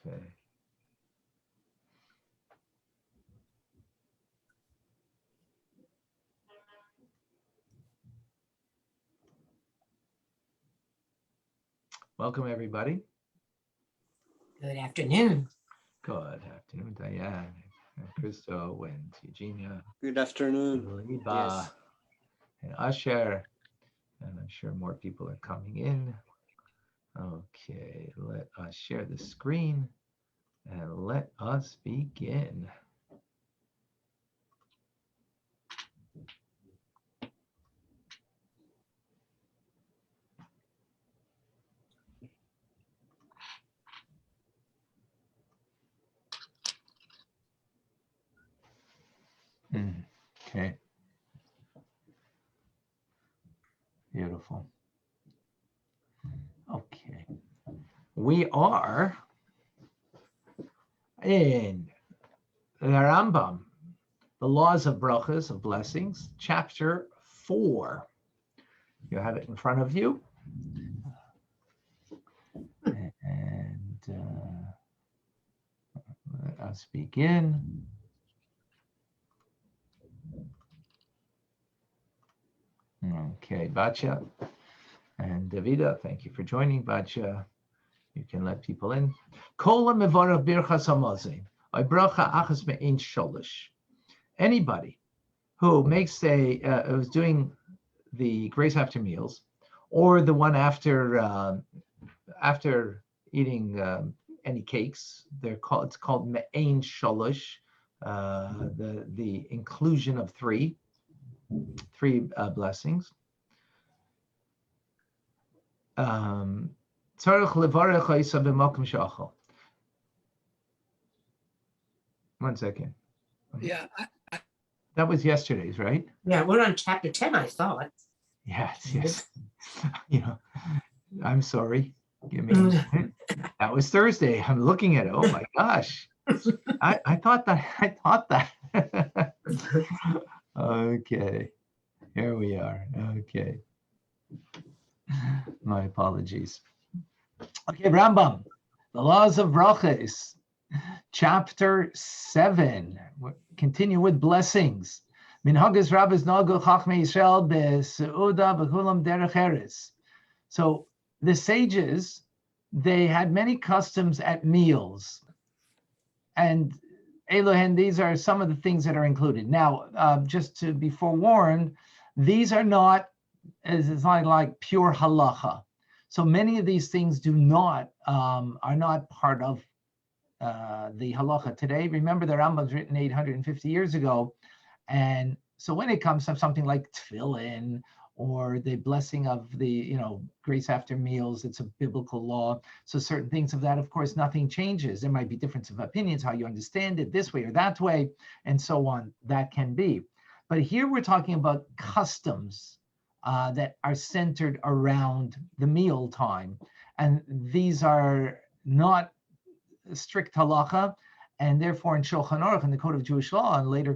Okay. Welcome, everybody. Good afternoon. Good afternoon, Diane, and Christo, and Eugenia, Good afternoon. Liba, Yes. and Asher, and I'm sure more people are coming in. Okay, let us share the screen and let us begin. Okay. Beautiful. Okay. We are in the Rambam, the laws of brachas, of blessings, chapter 4. You have it in front of you. And let us begin. Okay, Batya and Davida, thank you for joining. Batya, you can let people in. Anybody who makes who's doing the grace after meals, or the one after eating any cakes, it's called me'ein sholosh, the inclusion of three blessings. One second. Yeah. That was yesterday's, right? Yeah, we're on chapter 10, I thought. Yes. I'm sorry. Give me a minute. That was Thursday. I'm looking at it. Oh my gosh. I thought that. Okay. Here we are. Okay. My apologies. Okay, Rambam, the laws of brachas, chapter 7. Continue with blessings. Minhagas Rabbis Nagu Chachmei Yisrael beSeuda b'Kulam Derech Eretz. So the sages, they had many customs at meals, and Elohen, these are some of the things that are included. Now, just to be forewarned, these are not, it's not like pure halacha. So many of these things are not part of the halacha today. Remember, the Rambam was written 850 years ago. And so when it comes to something like tefillin or the blessing of the, grace after meals, it's a biblical law. So certain things of that, of course, nothing changes. There might be difference of opinions, how you understand it this way or that way, and so on. That can be. But here we're talking about customs that are centered around the meal time. And these are not strict halacha, and therefore in Shulchan Aruch, in the Code of Jewish Law, and later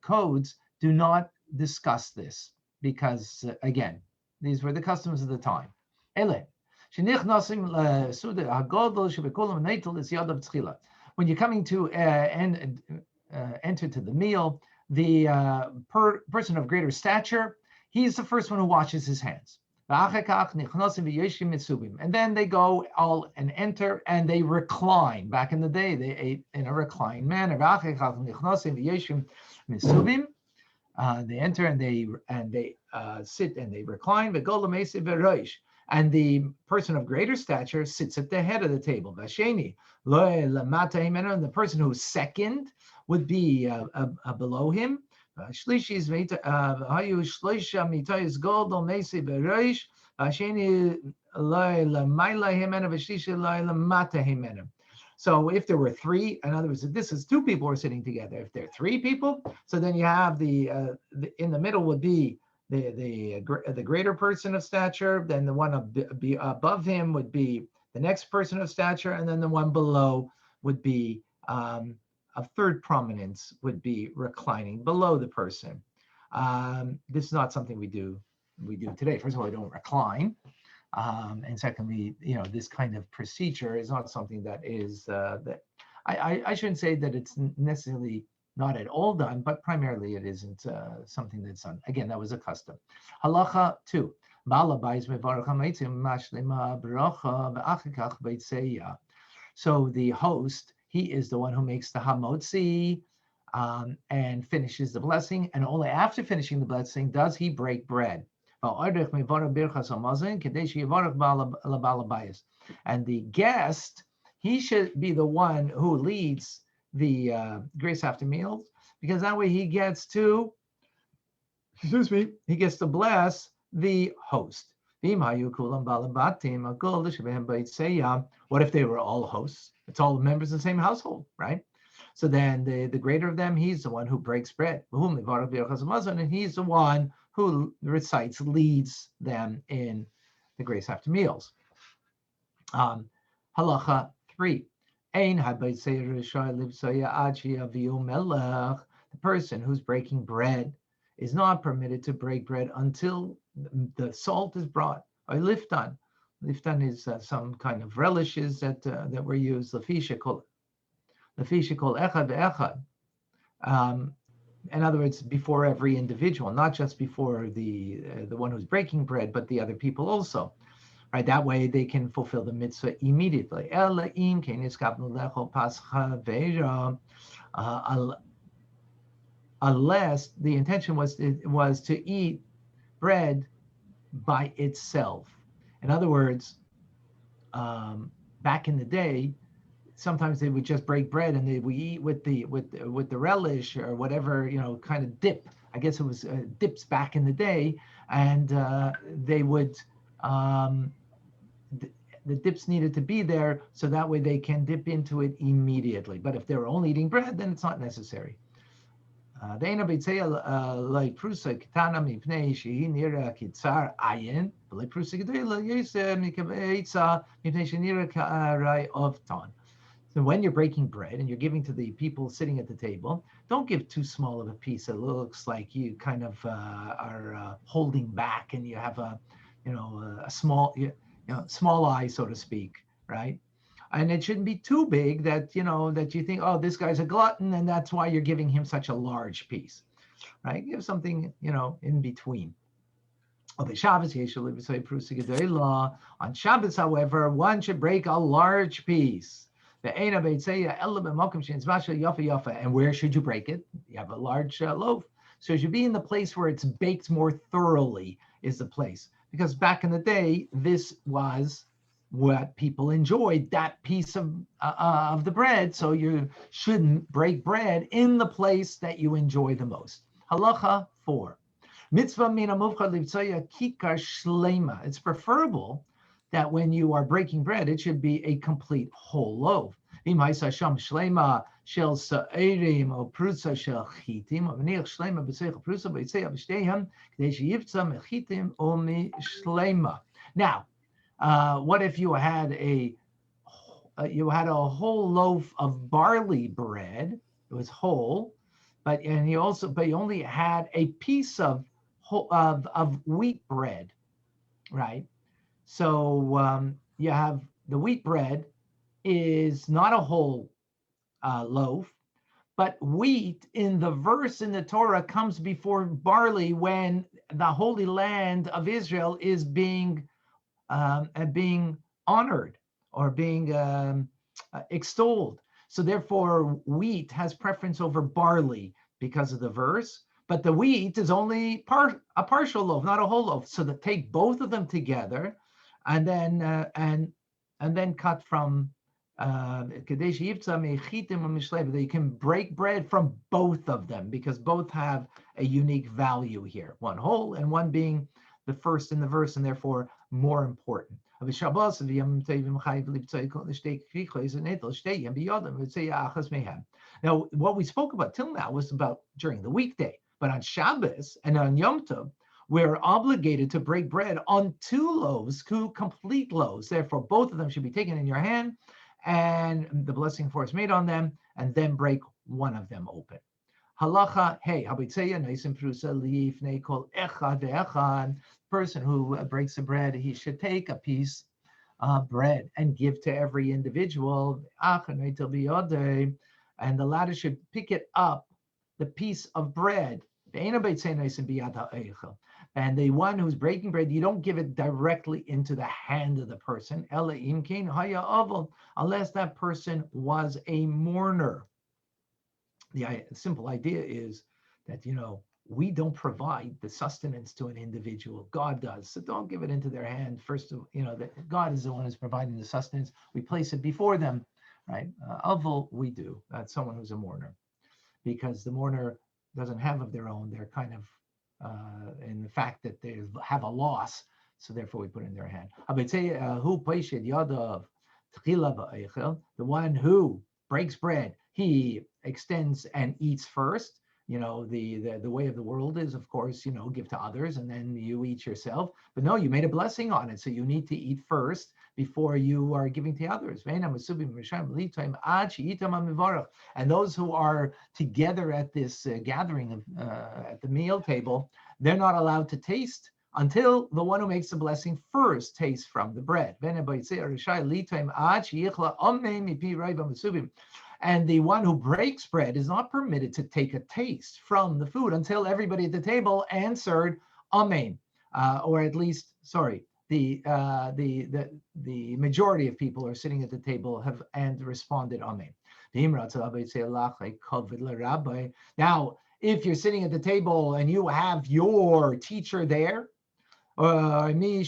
codes do not discuss this because, again, these were the customs of the time. When you're coming to enter to the meal, the person of greater stature, he's the first one who washes his hands. And then they go all and enter and they recline. Back in the day, they ate in a reclined manner. They enter and they sit and they recline. And the person of greater stature sits at the head of the table. And the person who's second would be below him. And so if there were three, in other words, if this is two people who are sitting together, if there are three people, so then you have the in the middle would be the greater person of stature, then the one above him would be the next person of stature, and then the one below would be of third prominence, would be reclining below the person. This is not something we do today. First of all, we don't recline. And secondly, this kind of procedure is not something that is that I shouldn't say that it's necessarily not at all done, but primarily it isn't something that's done. Again, that was a custom. Halacha 2. So the host, he is the one who makes the hamotzi and finishes the blessing, and only after finishing the blessing does he break bread. And the guest, he should be the one who leads the grace after meals, because that way he gets to bless the host. What if they were all hosts? It's all members of the same household, right? So then the greater of them, he's the one who breaks bread. And he's the one who leads them in the grace after meals. Halacha 3. The person who's breaking bread is not permitted to break bread until the salt is brought. Or liftan. Liftan is some kind of relishes that were used. Lafisha kol echad ve'echad. In other words, before every individual, not just before the one who's breaking bread, but the other people also. Right, that way they can fulfill the mitzvah immediately. Unless the intention was to eat bread by itself. In other words, back in the day, sometimes they would just break bread and they would eat with the relish or whatever, kind of dip. I guess it was dips back in the day, and they would the dips needed to be there so that way they can dip into it immediately. But if they're only eating bread, then it's not necessary. Again, the So when you're breaking bread and you're giving to the people sitting at the table, don't give too small of a piece that looks like you kind of are holding back, and you have a small small eye, so to speak, right? And it shouldn't be too big that that you think, oh, this guy's a glutton, and that's why you're giving him such a large piece, right? Give something in between. On Shabbos, however, one should break a large piece. And where should you break it? You have a large loaf, so it should be in the place where it's baked more thoroughly, is the place. Because back in the day, this was what people enjoyed, that piece of the bread. So you shouldn't break bread in the place that you enjoy the most. Halacha 4. Mitzvah mina muvcha livtzoya kikar shlema. It's preferable that when you are breaking bread, it should be a complete whole loaf. Imaisa sham shlema shel sa'irim o prutza shel chitim o v'niach shlema b'seich prutza b'yitzei avshteihem k'dei sheyivtza mechitim o mi shlema. Now, what if you had a whole loaf of barley bread? It was whole, but you only had a piece of wheat bread, right? So you have the wheat bread is not a whole loaf, but wheat in the verse in the Torah comes before barley when the Holy Land of Israel is being honored or being extolled. So therefore, wheat has preference over barley because of the verse. But the wheat is only a partial loaf, not a whole loaf. So to take both of them together, and then cut from that you can break bread from both of them, because both have a unique value here. One whole and one being the first in the verse, and therefore more important. Now, what we spoke about till now was about during the weekday, but on Shabbos and on Yom Tov, we're obligated to break bread on 2 loaves, 2 complete loaves. Therefore, both of them should be taken in your hand, and the blessing for is made on them, and then break one of them open. Halacha, hey, habitzeya noisim prusa lifnei kol echad ve'echad. Person who breaks the bread, he should take a piece of bread and give to every individual. And the latter should pick it up, the piece of bread. And the one who's breaking bread, you don't give it directly into the hand of the person, unless that person was a mourner. The simple idea is that, we don't provide the sustenance to an individual. God does. So don't give it into their hand. First, that God is the one who's providing the sustenance. We place it before them, right? Avol, we do. That's someone who's a mourner, because the mourner doesn't have of their own. They're kind of in the fact that they have a loss. So therefore we put it in their hand. The one who breaks bread, he extends and eats first. The way of the world is, of course, give to others and then you eat yourself. But no, you made a blessing on it, so you need to eat first before you are giving to others. And those who are together at this gathering at the meal table, they're not allowed to taste until the one who makes the blessing first tastes from the bread. And the one who breaks bread is not permitted to take a taste from the food until everybody at the table answered Amen, or at least, the majority of people who are sitting at the table have and responded Amen. Now, if you're sitting at the table and you have your teacher there, maybe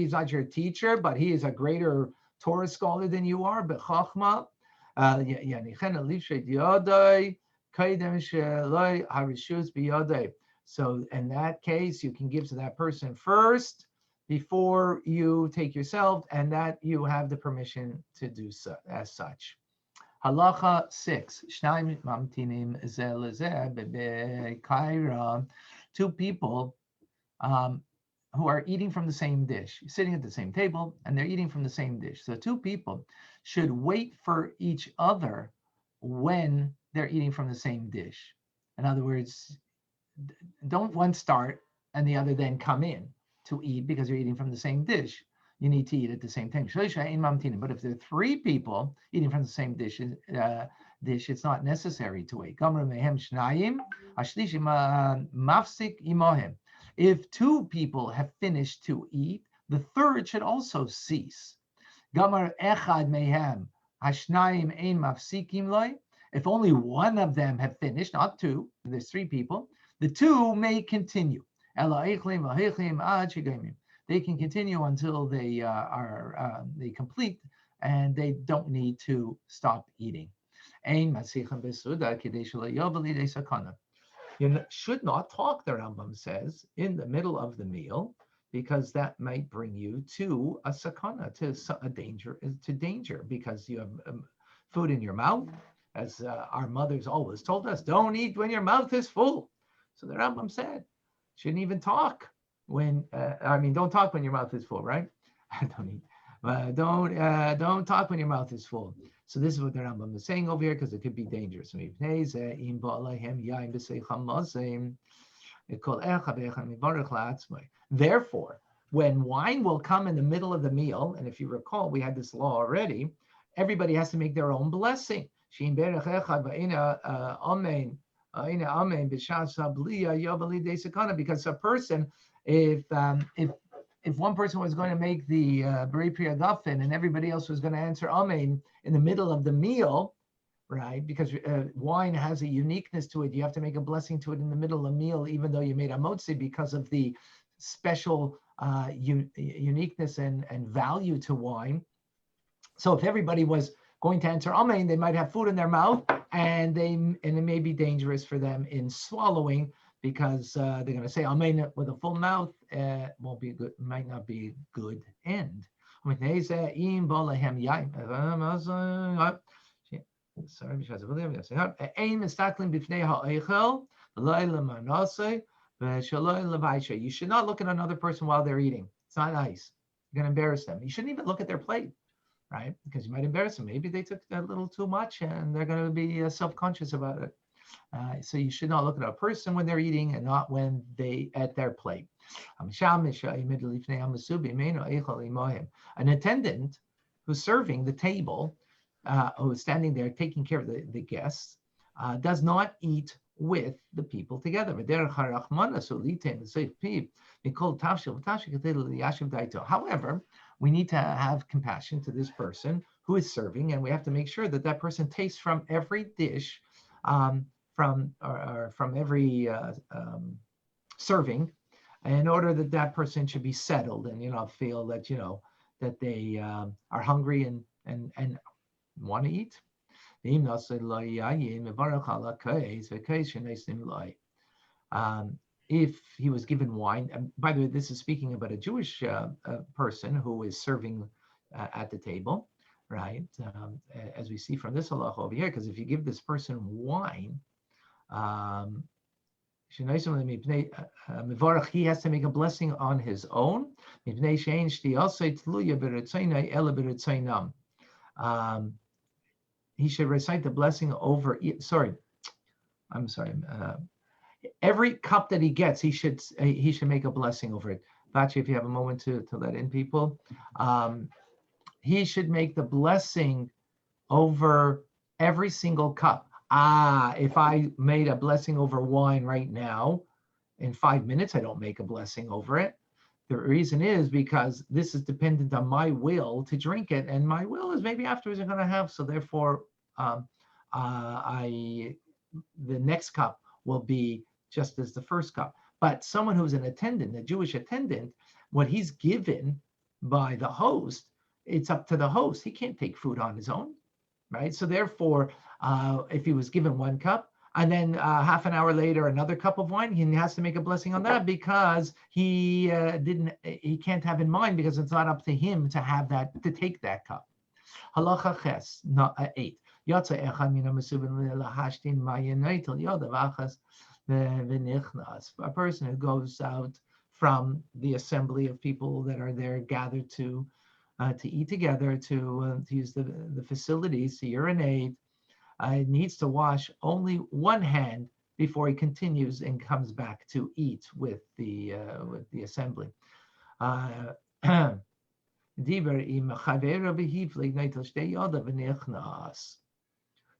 he's not your teacher, but he is a greater Torah scholar than you are, but Chachma. So in that case, you can give to that person first before you take yourself, and that you have the permission to do so as such. Halacha 6. Two people who are eating from the same dish, sitting at the same table, and they're eating from the same dish. So two people should wait for each other when they're eating from the same dish. In other words, don't one start and the other then come in to eat because you're eating from the same dish. You need to eat at the same time. But if there are three people eating from the same dish, it's not necessary to wait. If two people have finished to eat, the third should also cease. If only one of them have finished, not two, there's three people, the two may continue. They can continue until they they complete, and they don't need to stop eating. You should not talk, the Rambam says, in the middle of the meal, because that might bring you to a sakana, to a danger, because you have food in your mouth. As our mothers always told us, don't eat when your mouth is full. So the Rambam said, shouldn't even talk when, don't talk when your mouth is full, right? Don't talk when your mouth is full. So this is what the Rambam is saying over here, because it could be dangerous. Therefore, when wine will come in the middle of the meal, and if you recall, we had this law already, everybody has to make their own blessing. Because a person, if one person was going to make the B'rei Pri Hagafen and everybody else was going to answer Amen in the middle of the meal, right? Because wine has a uniqueness to it. You have to make a blessing to it in the middle of the meal, even though you made a motzi, because of the special uniqueness and value to wine. So if everybody was going to answer Amen, they might have food in their mouth, and it may be dangerous for them in swallowing, because they're going to say Amen with a full mouth. Won't be good. Might not be a good end. You should not look at another person while they're eating. It's not nice. You're going to embarrass them. You shouldn't even look at their plate, right? Because you might embarrass them. Maybe they took a little too much and they're going to be self-conscious about it. So you should not look at a person when they're eating and not when they at their plate. An attendant who's serving the table, who's standing there taking care of the guests, does not eat with the people together. However, we need to have compassion to this person who is serving, and we have to make sure that that person tastes from every dish, from every serving, in order that that person should be settled and feel that that they are hungry and want to eat. If he was given wine, and by the way, this is speaking about a Jewish person who is serving at the table, right? As we see from this halacha over here, because if you give this person wine, he has to make a blessing on his own. He should recite the blessing over. I'm sorry. Every cup that he gets, he should make a blessing over it. Bachi, if you have a moment to let in people, he should make the blessing over every single cup. If I made a blessing over wine right now, in 5 minutes, I don't make a blessing over it. The reason is because this is dependent on my will to drink it, and my will is maybe afterwards I'm going to have. So therefore, the next cup will be just as the first cup. But someone who's an attendant, a Jewish attendant, what he's given by the host, it's up to the host. He can't take food on his own, right? So therefore, if he was given one cup and then half an hour later another cup of wine, he has to make a blessing on that because he can't have in mind, because it's not up to him to have that, to take that cup. Halacha ches 8. A person who goes out from the assembly of people that are there gathered to eat together, to use the facilities, to urinate, needs to wash only one hand before he continues and comes back to eat with the assembly.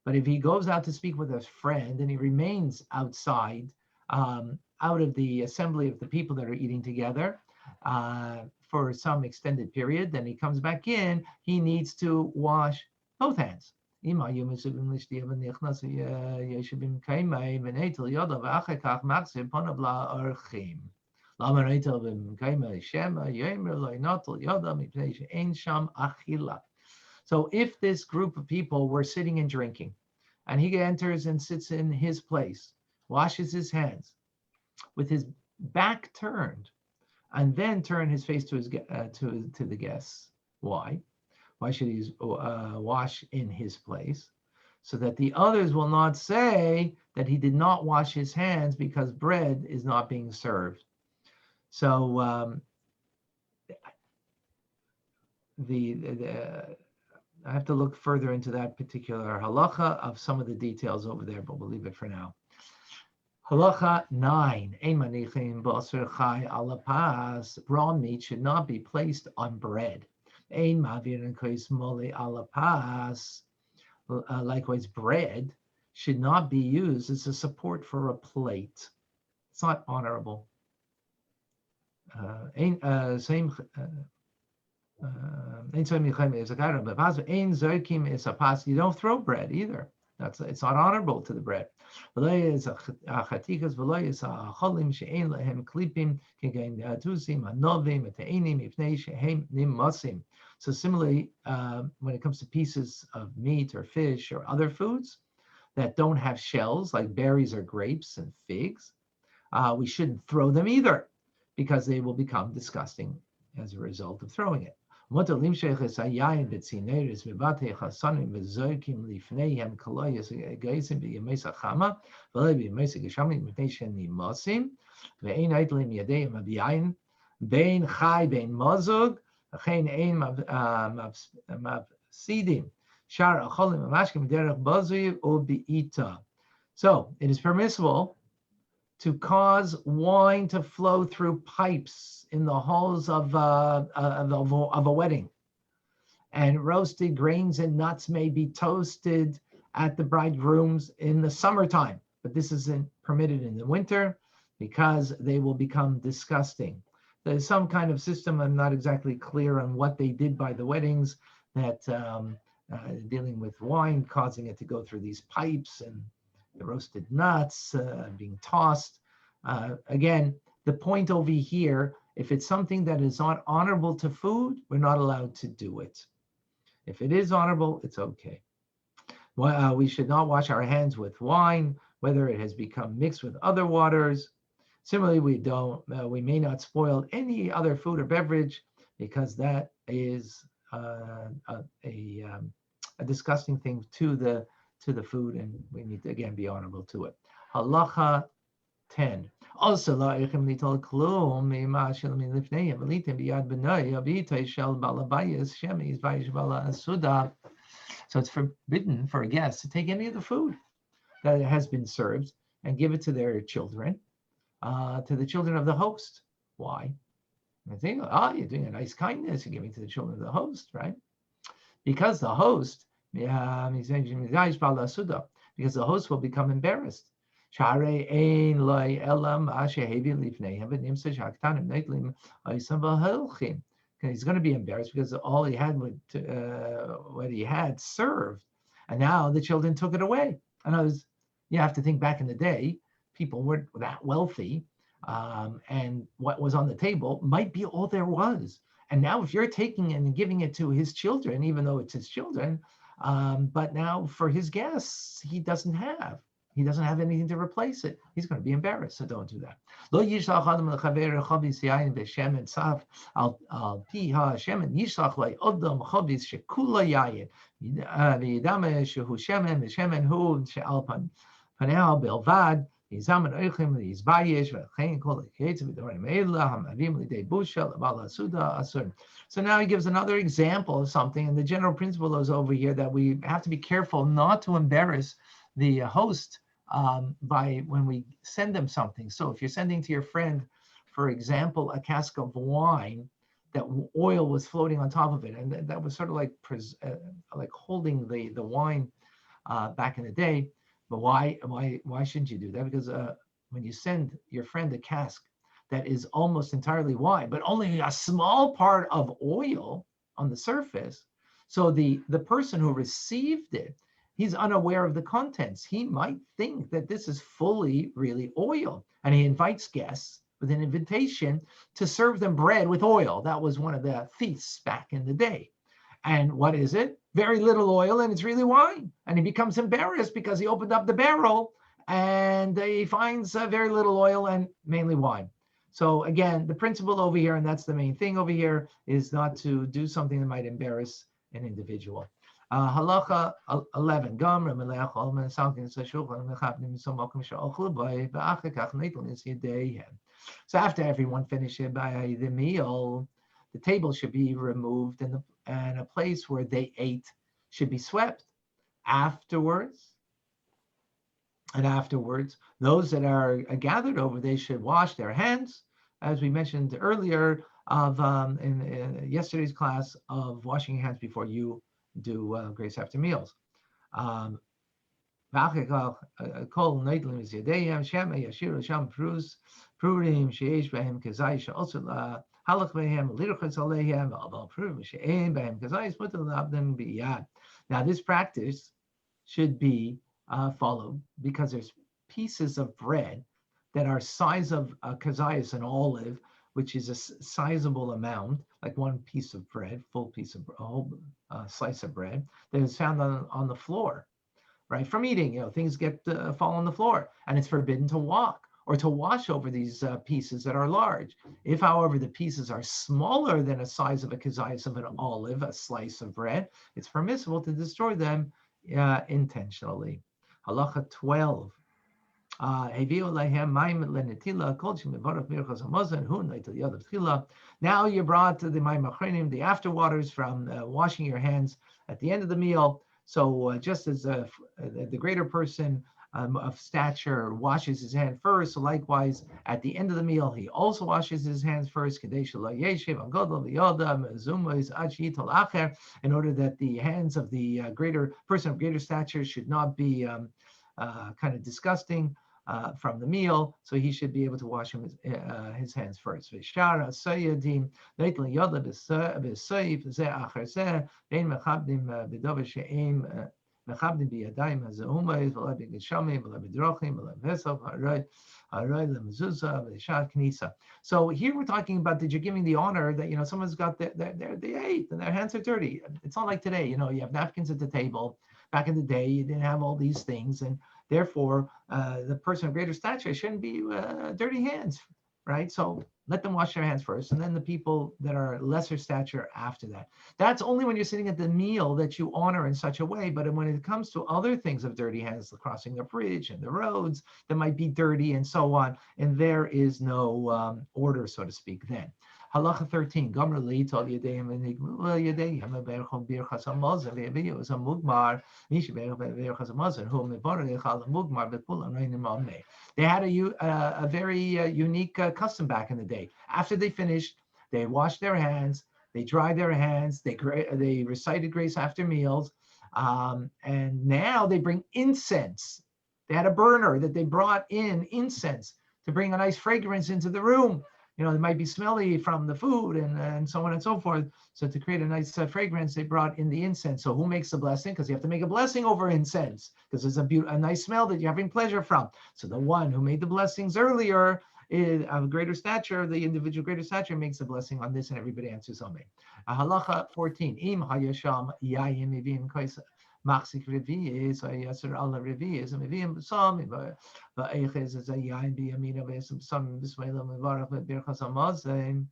But if he goes out to speak with a friend and he remains outside, out of the assembly of the people that are eating together, for some extended period, then he comes back in, he needs to wash both hands. So if this group of people were sitting and drinking, and he enters and sits in his place, washes his hands with his back turned, and then turn his face to the guests. Why? Why should he wash in his place? So that the others will not say that he did not wash his hands because bread is not being served. So I have to look further into that particular halacha of some of the details over there, but we'll leave it for now. Halacha 9. Raw meat should not be placed on bread. Likewise, bread should not be used as a support for a plate. It's not honorable. You don't throw bread either. It's not honorable to the bread. So similarly, when it comes to pieces of meat or fish or other foods that don't have shells, like berries or grapes and figs, we shouldn't throw them either, because they will become disgusting as a result of throwing it. If So it is permissible to cause wine to flow through pipes in the halls of a wedding. And roasted grains and nuts may be toasted at the bridegrooms in the summertime, but this isn't permitted in the winter because they will become disgusting. There's some kind of system, I'm not exactly clear on what they did by the weddings, that dealing with wine, causing it to go through these pipes, and the roasted nuts being tossed. Again, the point over here, if it's something that is not honorable to food, we're not allowed to do it. If it is honorable, it's okay. Well, we should not wash our hands with wine, whether it has become mixed with other waters. Similarly, we may not spoil any other food or beverage, because that is a disgusting thing to the food, and we need to again be honorable to it. Halacha 10. Also, so it's forbidden for a guest to take any of the food that has been served and give it to their children, to the children of the host. Why? I think, you're doing a nice kindness, you're giving to the children of the host, right? Because the host, because the host will become embarrassed. He's going to be embarrassed because all he had what he had served, and now the children took it away. And you have to think back in the day, people weren't that wealthy, and what was on the table might be all there was. And now if you're taking it and giving it to his children, even though it's his children, but now for his guests, he doesn't have anything to replace it. He's going to be embarrassed, so don't do that. So now he gives another example of something, and the general principle is over here that we have to be careful not to embarrass the host by when we send them something. So if you're sending to your friend, for example, a cask of wine that oil was floating on top of it, and that was sort of like holding the wine back in the day. But why shouldn't you do that? Because when you send your friend a cask that is almost entirely wine, but only a small part of oil on the surface, so the person who received it, he's unaware of the contents. He might think that this is fully really oil, and he invites guests with an invitation to serve them bread with oil. That was one of the feasts back in the day. And what is it? Very little oil, and it's really wine. And he becomes embarrassed because he opened up the barrel and he finds very little oil and mainly wine. So again, the principle over here, and that's the main thing over here, is not to do something that might embarrass an individual. Halacha 11. So after everyone finishes by the meal, the table should be removed, and a place where they ate should be swept. Afterwards, those that are gathered over, they should wash their hands, as we mentioned earlier in yesterday's class, of washing your hands before you do grace after meals. Now this practice should be followed because there's pieces of bread that are size of a kazayas, an olive, which is a sizable amount, like one piece of bread, a whole slice of bread, that is found on the floor, right? From eating, things fall on the floor, and it's forbidden to walk or to wash over these pieces that are large. If, however, the pieces are smaller than a size of a kazayas of an olive, a slice of bread, it's permissible to destroy them intentionally. Halacha 12. Now you brought the mayim achronim, the afterwaters from washing your hands at the end of the meal. So just as the greater person of stature washes his hand first. So likewise, at the end of the meal, he also washes his hands first, in order that the hands of the greater person of greater stature should not be kind of disgusting from the meal. So he should be able to wash his hands first. מכבדים בידיים הזעומות ולא בגשמים ולא בדרוכים ולא בפסח הרוי למזוזה ולשעת כניסה. So here we're talking about that you're giving the honor that, someone's got they ate and their hands are dirty. It's not like today, you have napkins at the table. Back in the day, you didn't have all these things, and therefore the person of greater stature shouldn't be dirty hands, right? So let them wash their hands first, and then the people that are lesser stature after that. That's only when you're sitting at the meal that you honor in such a way. But when it comes to other things of dirty hands, crossing the bridge and the roads that might be dirty and so on, and there is no order, so to speak, then. Halacha 13. Gomer leitol yedeim v'nigmul yedeim berachon birchas hamazon v'yaviyu as a mugmar mish birchas hamazon who mevarech al mugmar b'pulan reinim amnei. They had a very unique custom back in the day. After they finished, they washed their hands, they dried their hands, they recited grace after meals, and now they bring incense. They had a burner that they brought in incense to bring a nice fragrance into the room. It might be smelly from the food and so on and so forth. So to create a nice fragrance, they brought in the incense. So who makes the blessing? Because you have to make a blessing over incense, because it's a nice smell that you're having pleasure from. So the one who made the blessings earlier is of greater stature, the individual greater stature makes the blessing on this, and everybody answers Amen. Halacha 14. Im hayasham yayin mivim kaisa. Machzik revi'is, yasser ala revi'is, and mivim b'sam, va'eches as a yayin b'yamina v'esam b'sam b'smeila mevarach v'birchas hamazon.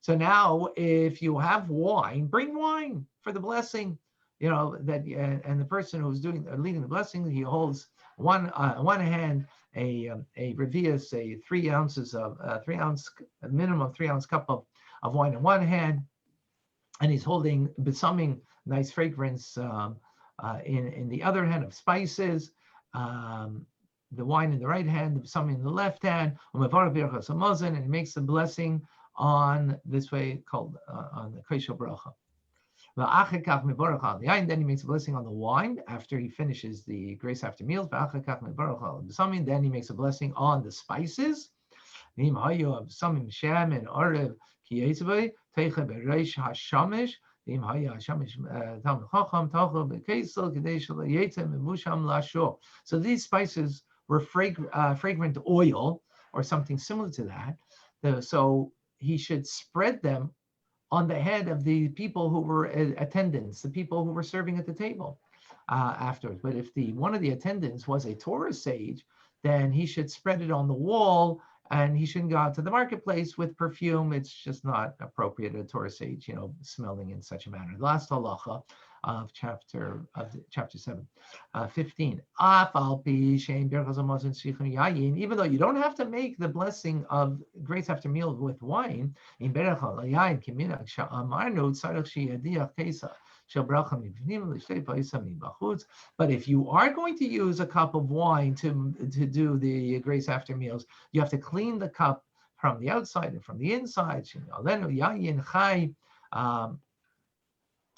So now, if you have wine, bring wine for the blessing. That and the person who's leading the blessing, he holds one hand a revi'is, a 3 ounces of a minimum of 3 ounce cup of wine in one hand, and he's holding b'saming, nice fragrance. In the other hand of spices, the wine in the right hand, something in the left hand, and he makes the blessing on this way called on the Kosher Bracha. Then he makes a blessing on the wine after he finishes the grace after meals. Then he makes a blessing on the spices. So these spices were fragrant oil or something similar to that. So he should spread them on the head of the people who were attendants, the people who were serving at the table afterwards. But if one of the attendants was a Torah sage, then he should spread it on the wall, and he shouldn't go out to the marketplace with perfume. It's just not appropriate a Torah sage, smelling in such a manner. The last halacha of chapter 7, 15. Even though you don't have to make the blessing of grace after meal with wine, but if you are going to use a cup of wine to do the grace after meals, you have to clean the cup from the outside and from the inside.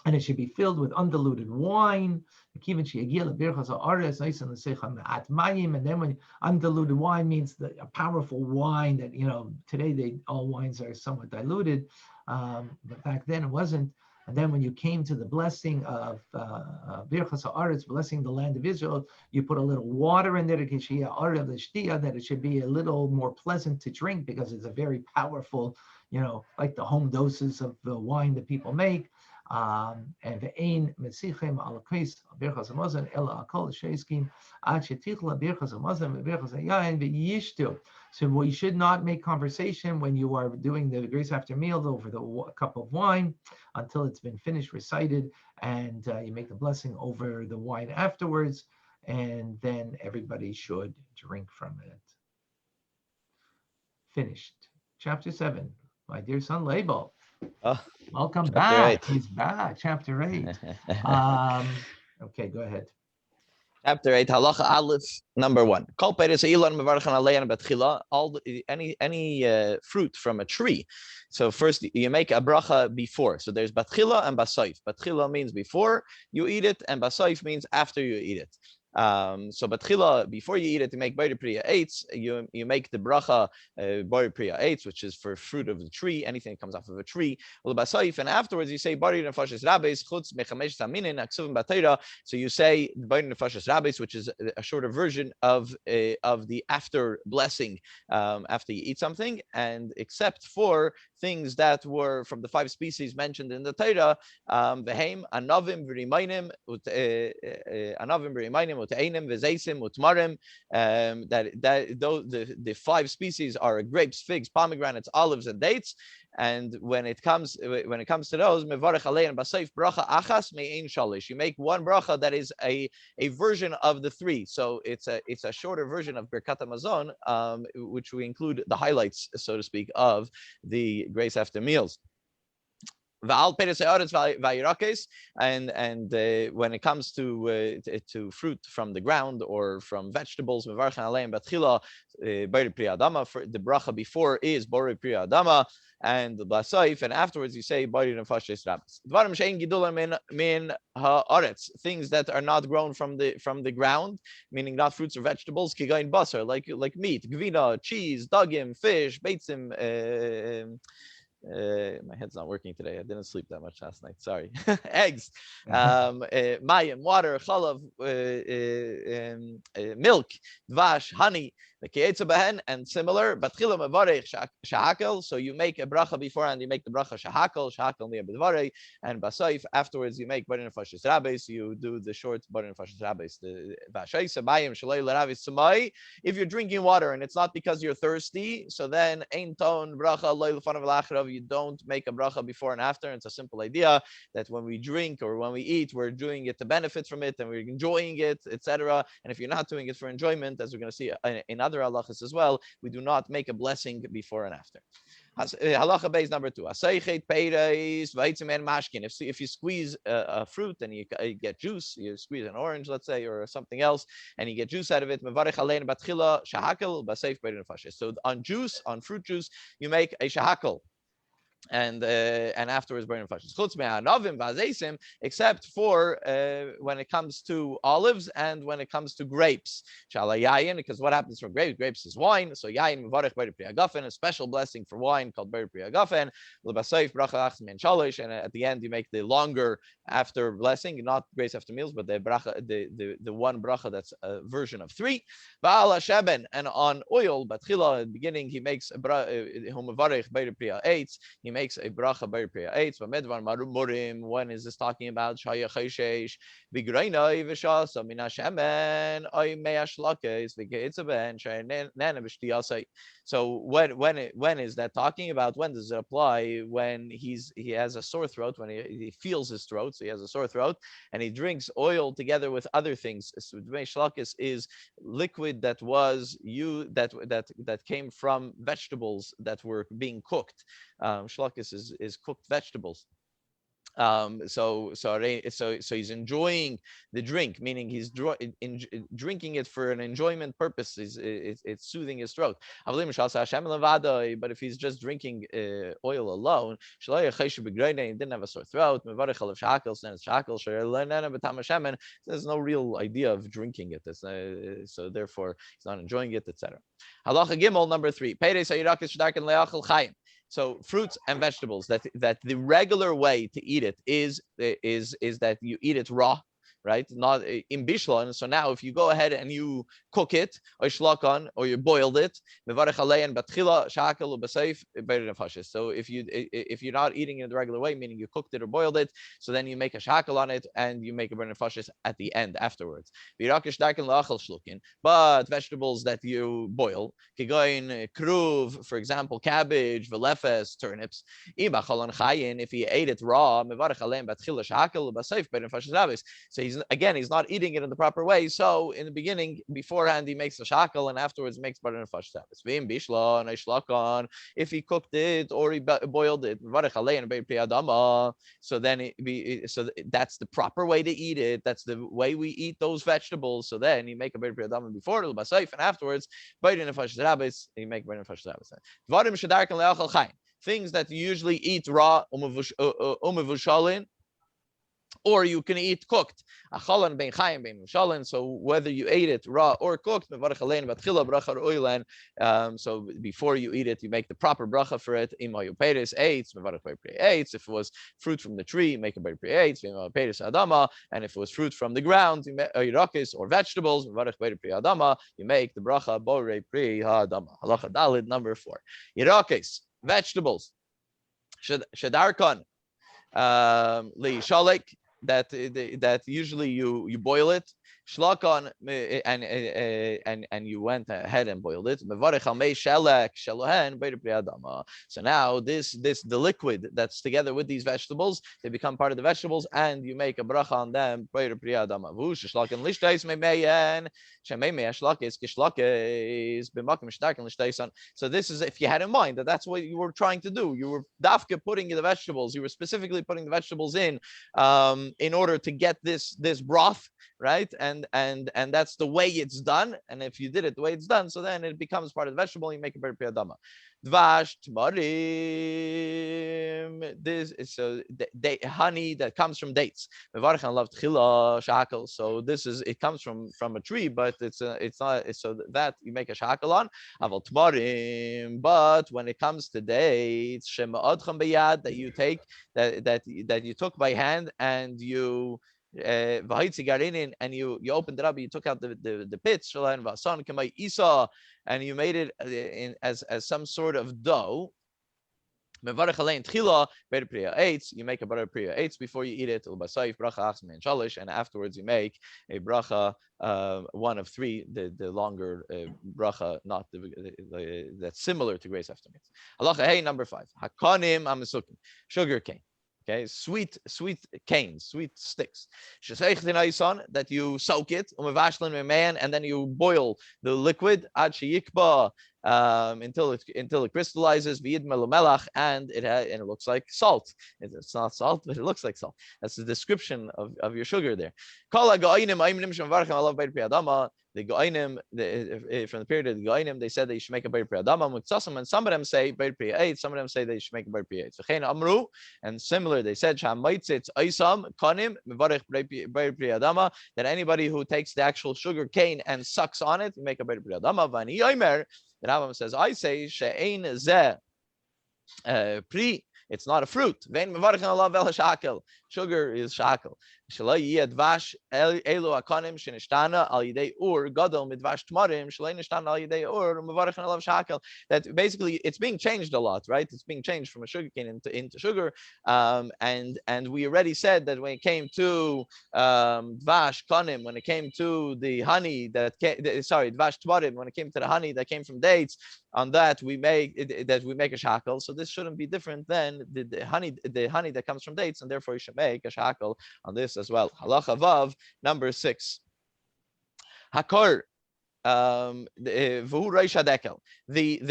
And it should be filled with undiluted wine. And then when undiluted wine means a powerful wine that, today all wines are somewhat diluted, but back then it wasn't. And then when you came to the blessing of Birchas Haaretz, blessing the land of Israel, you put a little water in there, that it should be a little more pleasant to drink, because it's a very powerful, like the home doses of the wine that people make. And ve'ein mesichem al kais birchas hamazon ela akol sheiskin ad shetichla birchas hamazon birchas hayayin ve'yishtu. So we should not make conversation when you are doing the grace after meals over the cup of wine until it's been finished recited, and you make the blessing over the wine afterwards, and then everybody should drink from it. Finished. Chapter 7. My dear son Label. Oh, Welcome chapter back. 8. He's back. Chapter 8. Okay, go ahead. Chapter 8, Halacha Aleph, number 1. Kol peres ilan mevarchan aleyan betchila, any fruit from a tree. So first you make a bracha before. So there's batchila and basaif. Batchila means before you eat it, and basaif means after you eat it. So batchila, before you eat it, you make Boyer Priya Eitz. You make the bracha Boyer Priya Eitz, which is for fruit of the tree, anything that comes off of a tree. Well, basaif, and afterwards you say Boyer Nefashis Rabbis Chutz Mechamesh Saminin Aksuvim Batayra. So you say Boyer Nefashis Rabbis, which is a shorter version of the after blessing after you eat something, and except for things that were from the 5 species mentioned in the Torah, Vehem, Anavim, V'rimainim, Anavim, V'rimainim, Uteinim, V'zeisim, Utmarim. The 5 species are grapes, figs, pomegranates, olives, and dates. And when it comes to those, mevarech alein basayif bracha achas me'ein shalish. You make one bracha that is a version of the 3. So it's a shorter version of Birkat Hamazon, which we include the highlights, so to speak, of the grace after meals. And when it comes to fruit from the ground or from vegetables, the bracha before is Borei Priya Adama and the Basaif, and afterwards you say Borei Nefashis Rabbis. Things that are not grown from the ground, meaning not fruits or vegetables, kigain basar, like meat, gvina, cheese, dagim, fish, beitzim. My head's not working today. I didn't sleep that much last night. Sorry. Eggs, mayim, water, chalav, milk, dvash, honey, and similar. So you make a bracha beforehand. You make the bracha shahakal near b'dvarei, and basaif afterwards you make Borei Nefashis Rabbis. You do the short Borei Nefashis Rabbis. If you're drinking water and it's not because you're thirsty, so then ein ton bracha lo l'fanav l'acharav. You don't make a bracha before and after. It's a simple idea that when we drink or when we eat, we're doing it to benefit from it and we're enjoying it, etc. And if you're not doing it for enjoyment, as we're going to see in other halachas as well, we do not make a blessing before and after. Halacha base number 2. If you squeeze a fruit and you get juice, you squeeze an orange, let's say, or something else, and you get juice out of it. So on fruit juice, you make a shahakal. And afterwards Borei Nefashis. Chutz me'anavim v'azeisim, except for when it comes to olives and when it comes to grapes. Shala yayin, because what happens from grapes? Grapes is wine. So yayin mevarech Borei Priya Gafen, a special blessing for wine called Borei Priya Gafen. L'basayif bracha achas min shalish, and at the end you make the longer after blessing, not grace after meals, but the bracha, the one bracha that's a version of 3. Va'al sheben, and on oil, batchila at the beginning he makes a mevarech Borei Priya Eitz. He makes a bracha Borei Priya Eitz. V'medvar murim. When is this talking about? Shaya chayshesh v'grainai v'shasa min hashemen oy me'ashlakes v'geitzaben she'nena b'shtiyasai. So when is that talking about? When does it apply? When he has a sore throat, when he feels his throat, so he has a sore throat, and he drinks oil together with other things. So shlakes is liquid that came from vegetables that were being cooked. Shlakis is cooked vegetables. So he's enjoying the drink, meaning he's drinking it for an enjoyment purpose. It's soothing his throat. But if he's just drinking oil alone, he didn't have a sore throat. There's no real idea of drinking it. So therefore he's not enjoying it, etc. Halacha Gimel number 3. So fruits and vegetables, that the regular way to eat it is that you eat it raw, right? Not in bishlan. So now if you go ahead and you cook it, or shlakan, or you boiled it, so if you're not eating it the regular way, meaning you cooked it or boiled it, so then you make a shakal on it and you make a burn nefashis at the end afterwards. But vegetables that you boil, kruv, for example, cabbage, velefes, turnips, if he ate it raw, so he's he's not eating it in the proper way. So in the beginning, beforehand, he makes a shackle, and afterwards makes butter and fash Shabbos. If he cooked it or he boiled it, so then that's the proper way to eat it. That's the way we eat those vegetables. So then you make a beir pri adama before the basayif, and afterwards butter and fash Shabbos. You make butter and fash Shabbos. Things that you usually eat raw, umevushalin, or you can eat cooked. So whether you ate it raw or cooked, so before you eat it, you make the proper bracha for it. If it was fruit from the tree, you make a beir pri eitz. And if it was fruit from the ground, you make or vegetables, you make the bracha borei pri ha'adama. Halacha dalid number 4. Yirakis, vegetables. Shadarkan, leishalek, that usually you boil it. Shlakon, and you went ahead and boiled it. So now the liquid that's together with these vegetables, they become part of the vegetables, and you make a bracha on them. So this is if you had in mind that that's what you were trying to do. You were dafka putting the vegetables. You were specifically putting the vegetables in order to get this broth, right? And that's the way it's done. And if you did it the way it's done, so then it becomes part of the vegetable. And you make a beir pri adama. Dvash tmarim. This is honey that comes from dates. So this is it comes from a tree, but it's not so that you make a shakal on. But when it comes to dates, that you take that you took by hand and you and you opened it up, you took out the pits, and you made it as some sort of dough. You make a butter priya eitz before you eat it, and afterwards you make a bracha, one of 3, the longer bracha, not that's similar to grace after meats. Halacha hey number 5. Hakonim amasukim, sugar cane. Okay, sweet canes, sweet sticks. That you soak it, and then you boil the liquid until it crystallizes, and it looks like salt. It's not salt, but it looks like salt. That's the description of your sugar there. The Goinim, from the period of the Goinim, they said they should make a beir pri adama, and some of them say beir pri eitz, some of them say they should make a beir pri eitz. Amru, and similar, they said that anybody who takes the actual sugar cane and sucks on it, you make a beir pri adama. The Rambam says, I say she'ein zeh pri. It's not a fruit. Sugar is shakel. That basically it's being changed a lot, right? It's being changed from a sugar cane into sugar. And we already said that when it came to dvash konim, when it came to the honey dvash tmarim, when it came to the honey that came from dates, on that we make a shakel. So this shouldn't be different than the honey that comes from dates, and therefore you should make a shakel on this as well. Halacha vav number 6. Hakor, the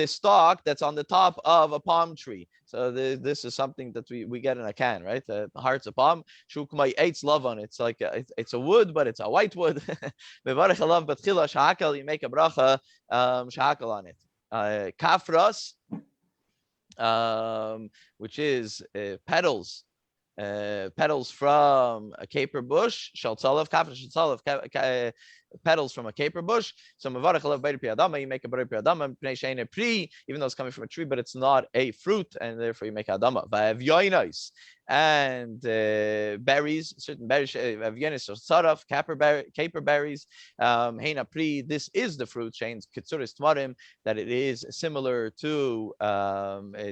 stalk that's on the top of a palm tree. So this is something that we get in a can, right? Hearts of palm. Shukmai eitz lavan. It's like it's a wood, but it's a white wood. You make a bracha shakel on it. Kafras, which is petals from a caper bush, petals from a caper bush. So you make a beir pri adama, even though it's coming from a tree, but it's not a fruit, and therefore you make adama. And berries, certain berries, caper berries. This is the fruit chains, that it is similar to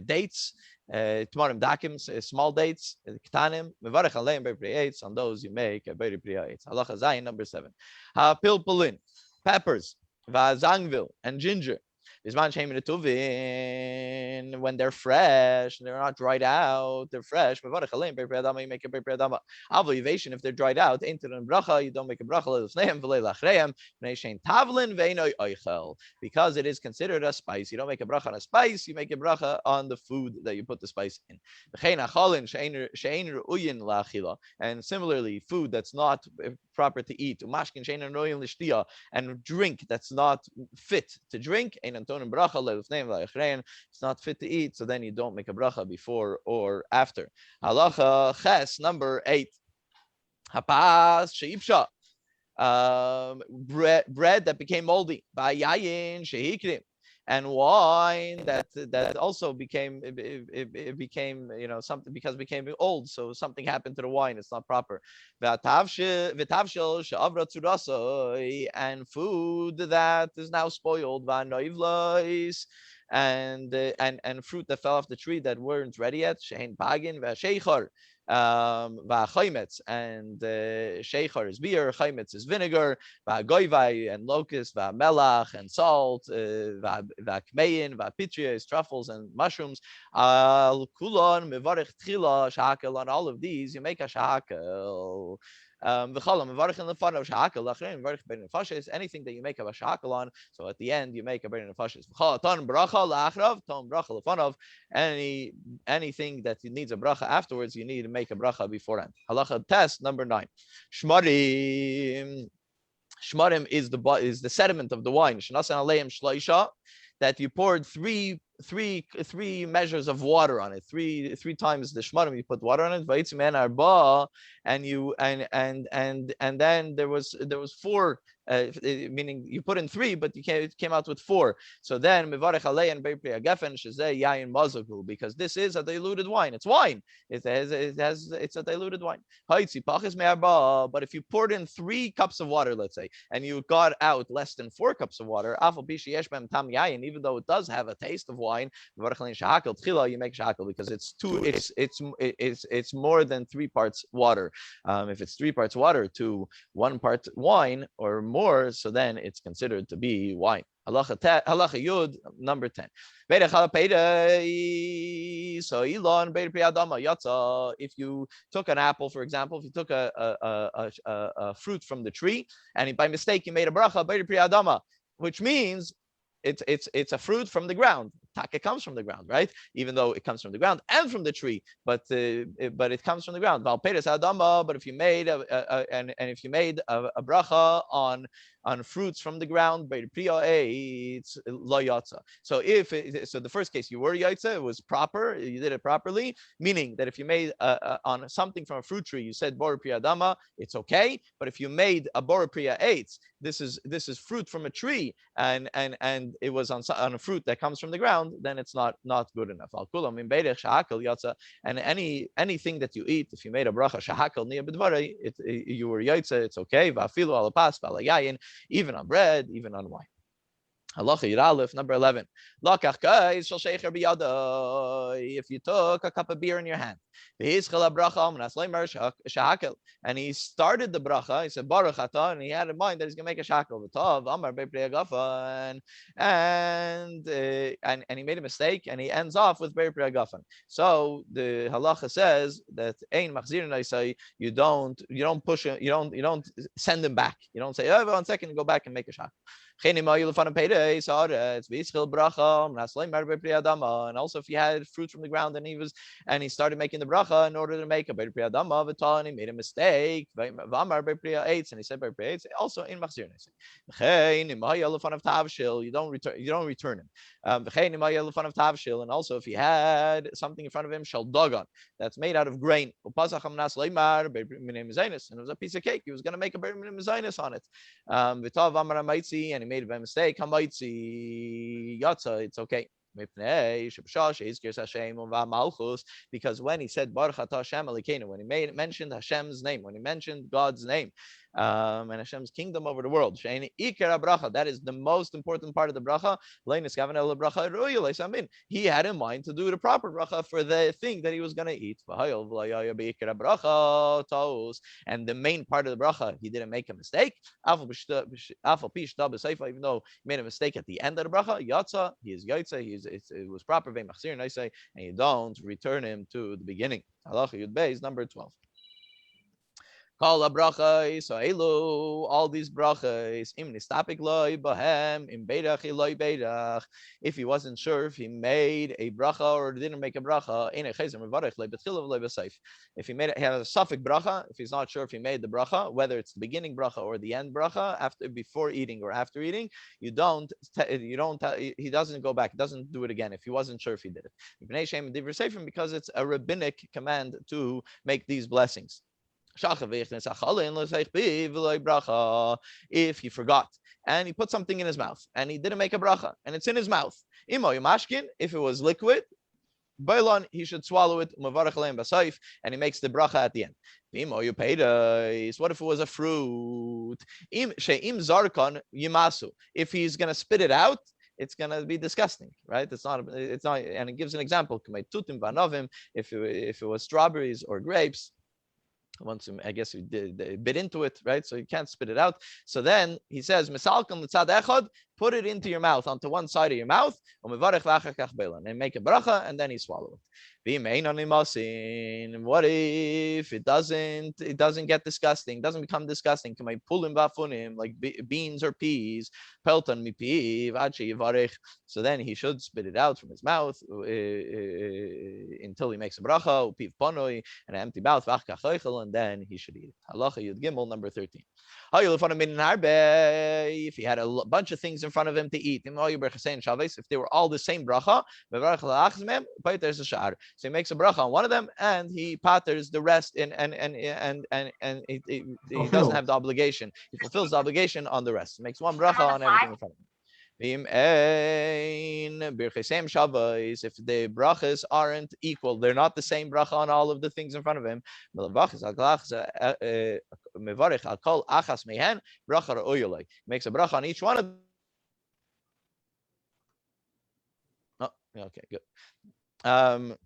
dates. Tmarim dakim, small dates, ktanim, mevarech aleim beir pri eitz. On those you make a beir pri eitz. Halacha zayin number 7. Pilpulin, peppers, vazangvil, and ginger. When they're fresh, they're not dried out, they're fresh. You make a ber pri adama. Avivation, if they're dried out, you don't make a bracha. Because it is considered a spice. You don't make a bracha on a spice, you make a bracha on the food that you put the spice in. And similarly, food that's not proper to eat, and drink that's not fit to drink, it's not fit to eat, so then you don't make a bracha before or after. Halacha ches, number 8. Hapas sheipsha. Bread that became moldy, and wine that also became it became something because it became old, so something happened to the wine, it's not proper. And food that is now spoiled, and fruit that fell off the tree that weren't ready yet, and sheichar is beer, chaimetz is vinegar, goivai and locust, melach and salt, kmein, pitria is truffles and mushrooms. Kulon mevarich tchila shakel. On all of these, you make a shakel. Anything that you make a shakel on, so at the end you make a berin nefashis. Anything that needs a bracha afterwards, you need to make a bracha beforehand. Halacha test number 9. Shmarim. Shmarim is the sediment of the wine. That you poured three measures of water on it. Three times the shmarim, you put water on it. And then there was 4. Meaning you put in 3, but it came out with 4. So then because this is a diluted wine. It's wine. It's a diluted wine. But if you poured in 3 cups of water, let's say, and you got out less than 4 cups of water, even though it does have a taste of wine, you make shakel because it's more than 3 parts water. If it's 3 parts water to 1 part wine or more, so then it's considered to be wine. Halacha Yud, number 10. So if you took an apple, for example, if you took a fruit from the tree, and by mistake you made a bracha, which means it's a fruit from the ground. It comes from the ground, right? Even though it comes from the ground and from the tree, but it comes from the ground. But if you made a bracha on fruits from the ground, it's lo yatsa. So so the first case you were yatsa, it was proper, you did it properly, meaning that if you made on something from a fruit tree, you said bor pri adama, it's okay. But if you made a bor pri eitz, this is fruit from a tree, and it was on a fruit that comes from the ground, then it's not good enough. And anything that you eat, if you made a bracha shahakal niya b'dvarei, you were yaitza, it's okay. Va'afilu ala pas v'ala yayin, even on bread, even on wine. Halacha Yiralef, number 11. If you took a cup of beer in your hand, and he started the bracha, he said Baruch Atah, and he had in mind that he's going to make a shakel. And he made a mistake, and he ends off with Beir Pri Agafen. So the halacha says that ein machzirin, you don't push him, you don't send him back. You don't say, oh, 1 second, go back and make a shakel. And also if you had fruit from the ground and he started making the bracha in order to make a Beir Pri Adama, and he made a mistake, and he said Beir Pri Eitz, also in machzir. You don't return him. And also if he had something in front of him, shall dogon, that's made out of grain, and it was a piece of cake, he was going to make a Beir Mizainis on it, and he made by mistake, it's okay. Because when he said Baruch Atah Hashem Elokeinu, when he mentioned Hashem's name, when he mentioned God's name, and Hashem's kingdom over the world. That is the most important part of the bracha. He had in mind to do the proper bracha for the thing that he was going to eat. And the main part of the bracha, he didn't make a mistake. Even though he made a mistake at the end of the bracha, yatsa, he is yatsa, it was proper, and you don't return him to the beginning. Halacha Yud Beis, number 12. Call a bracha, so elu, all these brachas, im nistapik loy bahem, im beidach loy beidach. If he wasn't sure if he made a bracha or didn't make a bracha, in a chayzim mevarech loy betchilav loy b'seif. If he made it, he has a suffix bracha. If he's not sure if he made the bracha, whether it's the beginning bracha or the end bracha, before eating or after eating, he doesn't go back, he doesn't do it again if he wasn't sure if he did it. Because it's a rabbinic command to make these blessings. If he forgot and he put something in his mouth and he didn't make a bracha and it's in his mouth, if it was liquid, he should swallow it, and he makes the bracha at the end. What if it was a fruit? If he's going to spit it out, it's going to be disgusting, right? It's not, and it gives an example. If it was strawberries or grapes, once I guess you bit into it, right? So you can't spit it out. So then he says, put it into your mouth, onto one side of your mouth, and make a bracha, and then he swallow it. What if it doesn't get disgusting, doesn't become disgusting? Can I pull him bafunim like beans or peas? Pelton mipiv. So then he should spit it out from his mouth until he makes a bracha, upiv ponoi, and an empty mouth, and then he should eat it. Halacha Yud Gimel, number 13. If he had a bunch of things in front of him to eat, if they were all the same bracha, so he makes a bracha on one of them and he patters the rest in, and he doesn't have the obligation. He fulfills the obligation on the rest. He makes one bracha on everything in front of him. If the brachas aren't equal, they're not the same bracha on all of the things in front of him. Makes a bracha on each one of them. Oh, okay, good. Am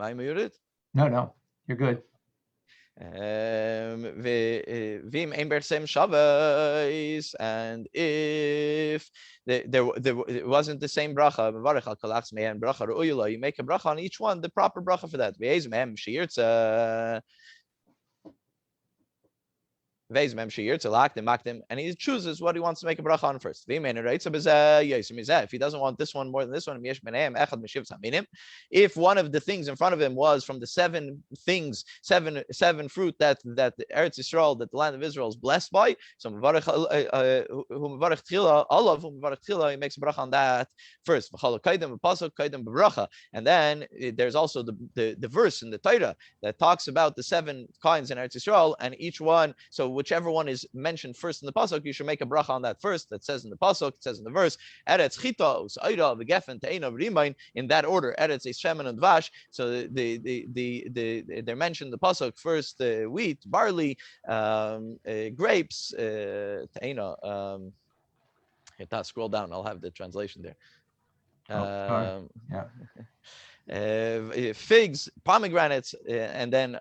I muted? No, you're good. And if it wasn't the same bracha, you make a bracha on each one, the proper bracha for that. And he chooses what he wants to make a bracha on first. If he doesn't want this one more than this one, if one of the things in front of him was from the seven fruit that the Eretz Yisrael, that the land of Israel is blessed by, so he makes a bracha on that first. And then there's also the verse in the Torah that talks about the 7 kinds in Eretz Yisrael, and each one, so whichever one is mentioned first in the pasuk, you should make a bracha on that first. That says in the pasuk, it says in the verse, Eretz chita, usaira, v'gefen, te'ena, v'rimain, in that order. Eretz is shemen and dvash. So they're mentioned in the pasuk first, wheat, barley, grapes, te'ena. Scroll down. I'll have the translation there. Figs, pomegranates, and then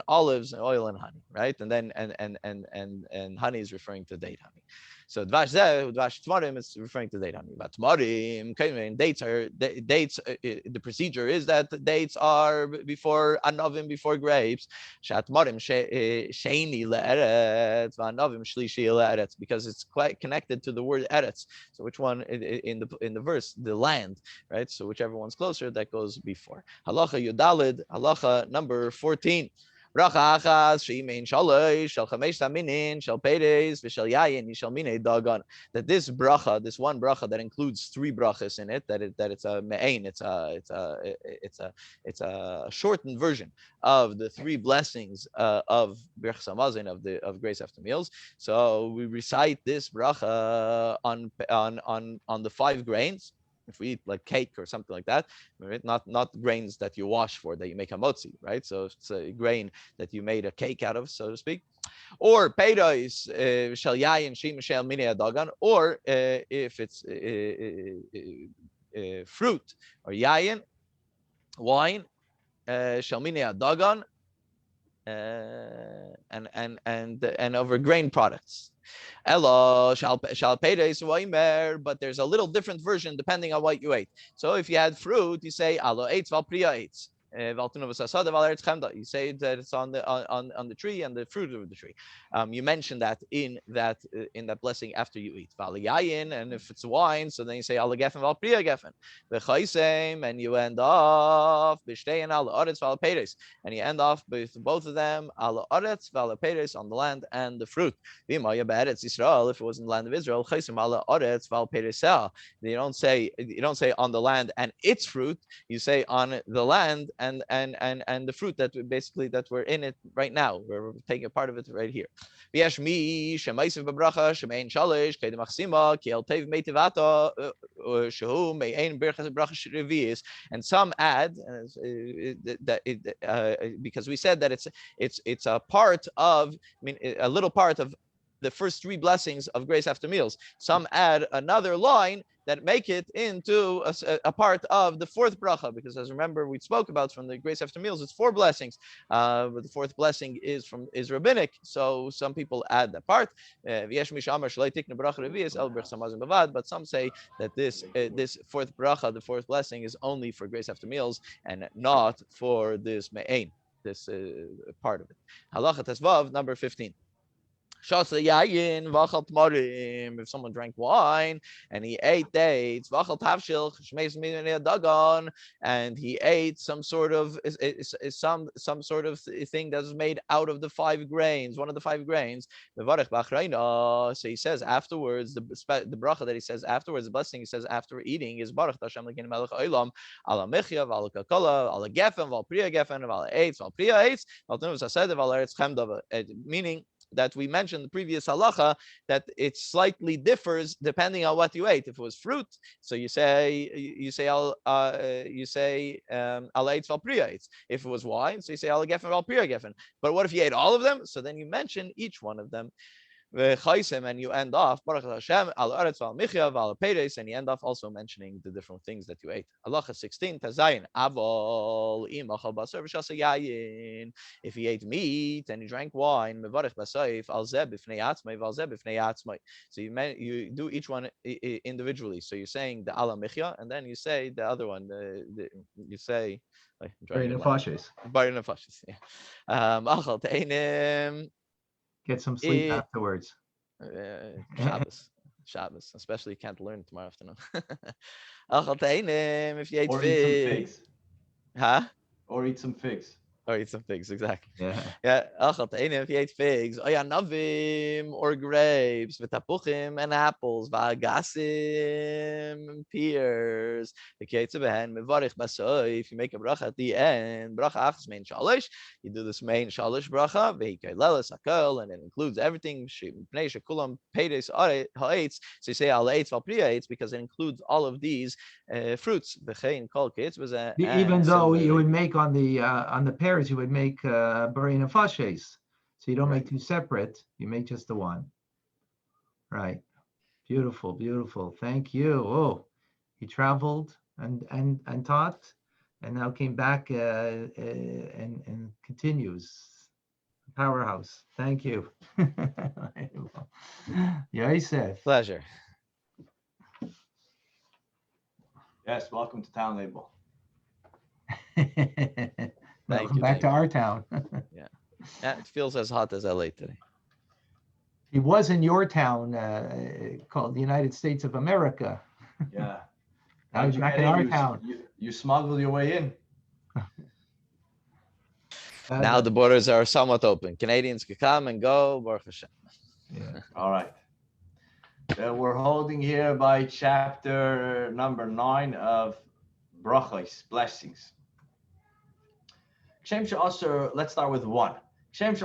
olives, and oil, and honey, right? And then and honey is referring to date honey. So dvash tmarim is referring to date honey. But tmarim, dates are dates. The procedure is that the dates are before anovim, before grapes. Shatmarim sheini le'eretz, v'anovim shlishi le'eretz, because it's quite connected to the word eretz. So which one in the verse, the land, right? So whichever one's closer, that goes before. Halacha Yudalid, halacha number 14. Bracha achas she'imein shalosh shel chamesh taminin shel peres v'shel yayin yishel minei dagan. That this bracha, this one bracha that includes 3 brachas in it, that it's a me'ain, it's a shortened version of the 3 blessings of Birchas Hamazon, of grace after meals. So we recite this bracha on the 5 grains. If we eat like cake or something like that, right? Not grains that you wash for, that you make a motzi, right? So it's a grain that you made a cake out of, so to speak. or peiros shel yayin shim shel mini adagan, or if it's fruit or yayin, wine, shel mini adagan, and over grain products. Elo shal peiros v'omer, but there's a little different version depending on what you ate. So if you had fruit, you say alo eitz val priya eitz. You say that it's on the tree and the fruit of the tree. You mentioned that in that blessing after you eat. And if it's wine, so then you say ala gefen val priya gefen. And you end off b'shtein ala oretz val peiros, and you end off with both of them ala oretz val peiros, on the land and the fruit. If it was in the land of Israel, you don't say on the land and its fruit. You say on the land and the fruit that we're in it right now. We're taking a part of it right here. And some add because we said that it's a part of, a little part of the first three blessings of grace after meals. Some add another line that make it into a part of the fourth bracha, because as remember we spoke about from the grace after meals, it's 4 blessings. But the fourth blessing is rabbinic, so some people add that part. But some say that this fourth bracha, the fourth blessing, is only for grace after meals and not for this me'ain, this part of it. Halacha Tesvav, number 15. If someone drank wine and he ate dates, and he ate some sort of thing that was made out of the 5 grains, one of the 5 grains. So he says afterwards, the bracha that he says afterwards, the blessing he says after eating is Baruch Hashem Elokeinu Melech Haolam, ala mechia, ala kakala, ala gefen, val priya gefen, val eitz, val priya eitz, val tunus hased, val eretz chemda, meaning that we mentioned the previous halacha, that it slightly differs depending on what you ate. If it was fruit, so you say al eitz val priya eitz. If it was wine, so you say al gefen val priya gefen. But what if you ate all of them? So then you mention each one of them. And you end off Baruch Hashem al Eretz val Michya val Peiros, and you end off also mentioning the different things that you ate. Halacha 16 Tazayin Avol imachal basar v'shasa yayin. If he ate meat and he drank wine, mevarich basayif al zeh b'fnei atzmai val zeh b'fnei atzmai. So you do each one individually. So you're saying the ala Michya, and then you say the other one. You say Bari nefashis. Bari nefashis. Yeah. Achal teinim. Get some sleep afterwards. Shabbos, especially you can't learn tomorrow afternoon. If you ate figs. Huh? Or eat some figs. Or eat some figs, exactly. Yeah. If you ate figs, navim, or grapes, v'tapuchim, and apples, v'agasim, and pears. If you make a bracha at the end, bracha achas main shalish, you do this main shalish bracha, v'hikaileles akol, and it includes everything. Pnei shekulam peiros ha'etz. So you say al eitz val priya eitz because it includes all of these fruits. V'chein kol kitz was even though you would make on the pears, you would make bari nefashis. So you don't make 2 separate, you make just the one. Right. Beautiful, beautiful. Thank you. Oh, he traveled and taught, and now came back and continues. Powerhouse. Thank you. Yosef. Pleasure. Yes, welcome to Town Label. Welcome back to our town. Yeah, it feels as hot as LA today. He was in your town called the United States of America. Yeah. Now he's back in our town. You smuggled your way in. Now the borders are somewhat open. Canadians can come and go. Baruch Hashem. Yeah. All right. We're holding here by chapter number 9 of brachos, blessings. Let's start with 1. Just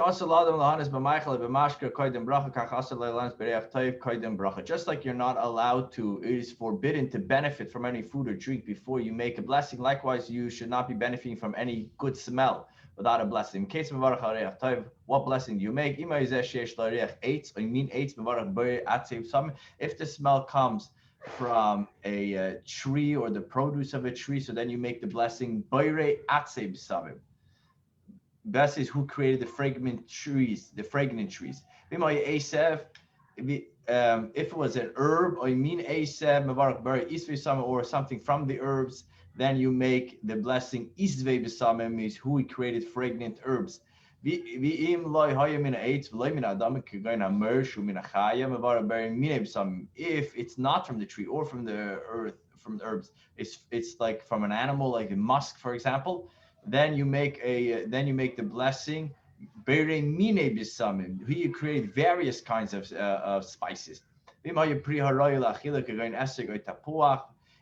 like you're not allowed to, it is forbidden to benefit from any food or drink before you make a blessing. Likewise, you should not be benefiting from any good smell without a blessing. In case of Mevarach Areach Tov, what blessing do you make? If the smell comes from a tree or the produce of a tree, so then you make the blessing Boire Atzei B'samim. Best is who created the fragrant trees, If it was an herb, or something from the herbs, then you make the blessing Isvei B'samim, is who he created fragrant herbs. If it's not from the tree or from the earth, from the herbs, it's like from an animal, like a musk, for example, then you make the blessing he created various kinds of spices.